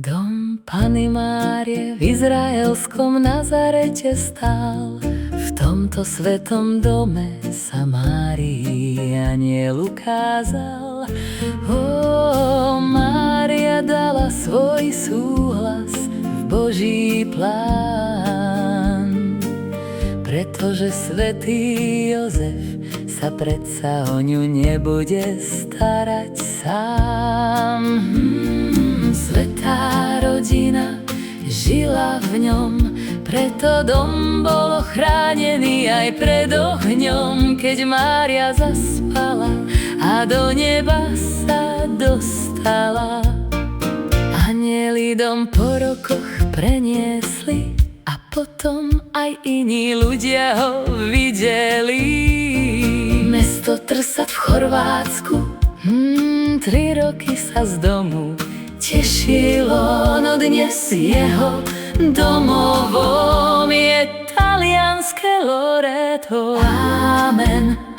Dom Panny Márie v izraelskom Nazarete stál. V tomto svetom dome sa Márii anjel ukázal. Mária dala svoj súhlas v Boží plán, pretože svätý Jozef sa predsa o ňu nebude starať sám. Svätá rodina žila v ňom, preto dom bol chránený aj pred ohňom. Keď Mária zaspala a do neba sa dostala, anjeli dom po rokoch preniesli a potom aj iní ľudia ho videli. Mesto Trsat v Chorvátsku 3 roky sa z domu tešilo, no dnes jeho domovom je talianské Loreto. Amen.